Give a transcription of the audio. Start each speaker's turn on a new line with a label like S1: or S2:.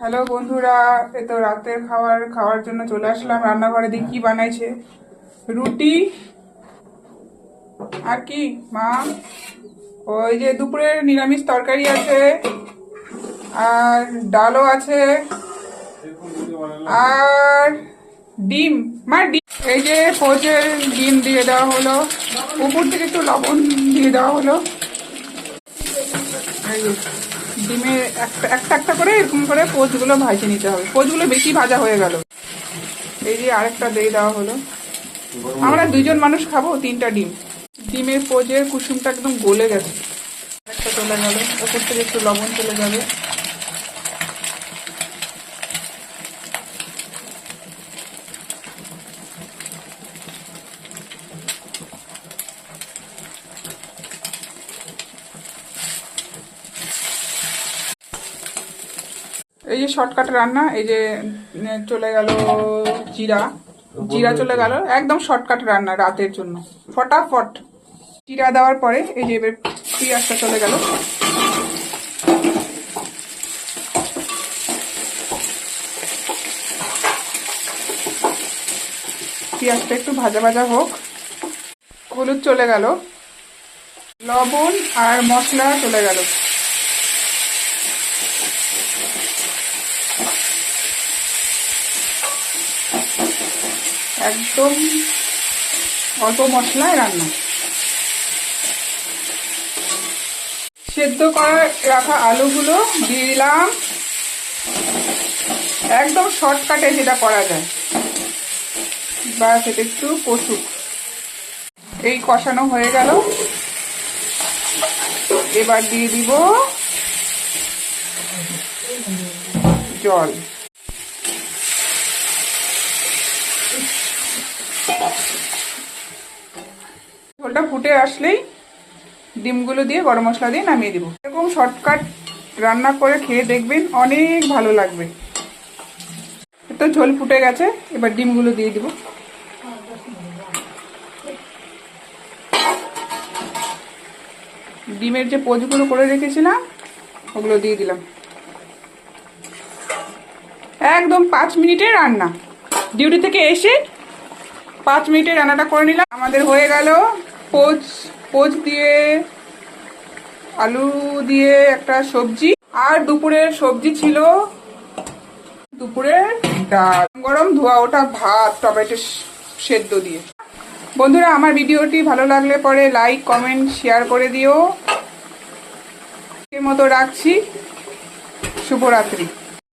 S1: Hello বন্ধুরা, এই তো রাতের খাওয়ার জন্য চলে আসলাম রান্নাঘরে। দেখি কি বানাইছে। রুটি আর কি মা, ওই যে দুপুরের নিরামিষ তরকারি আছে, আর ডালও আছে, আর ডিম। মা ডিম, এই যে পোচের ডিম দিয়ে দেওয়া হলো, উপর থেকে একটু লবণ দিয়ে দেওয়া হলো। এই যে ডিমের একটা একটা একটা করে এরকম করে পোচগুলো ভাজে নিতে হবে। পোচগুলো বেশি ভাজা হয়ে গেল। এই যে আরেকটা দিয়ে দেওয়া হলো। আমরা দুইজন মানুষ খাবো, 3টা ডিম। ডিমের পোজের কুসুমটা একদম গলে গেছে। একটা চলে গেল, ওপর থেকে একটু লবণ চলে যাবে। এই যে শর্টকাট রান্না, এই যে চলে গেল জিরা। জিরা চলে গেল, একদম শর্টকাট রান্না রাতের জন্য, ফটাফট। জিরা দেওয়ার পরে এই যে এবার পেঁয়াজটা চলে গেল। পেঁয়াজটা একটু ভাজা ভাজা হোক। হলুদ চলে গেল, লবণ আর মশলা চলে গেল। একদম অল্প মশলায় রান্না। সেদ্ধ করে রাখা আলুগুলো দিয়ে দিলাম, একদম শর্টকাটে যেটা করা যায়। বা সেটা একটু কষুক। এই কষানো হয়ে গেল, এবার দিয়ে দিব জল। ঝোলটা ফুটে আসলেই ডিমগুলো দিয়ে গরম মশলা দিয়ে নামিয়ে দিব। এরকম শর্টকাট রান্না করে খেয়ে দেখবেন, অনেক ভালো লাগবে। তো ঝোল ফুটে গেছে, এবার ডিমগুলো দিয়ে দিব। ডিমের যে পোচগুলো করে রেখেছিলাম ওগুলো দিয়ে দিলাম। একদম 5 মিনিটের রান্না। ডিউটি থেকে এসে 5 মিনিটে রান্নাটা করে নিলাম। আমাদের হয়ে গেল পোচ দিয়ে আলু দিয়ে একটা সবজি, আর দুপুরের সবজি ছিল দুপুরের ডাল, গরম ধোয়া ওটা ভাত টমেটো সেদ্ধ দিয়ে। বন্ধুরা, আমার ভিডিওটি ভালো লাগলে পরে লাইক কমেন্ট শেয়ার করে দিও। এর মতো রাখছি। শুভরাত্রি।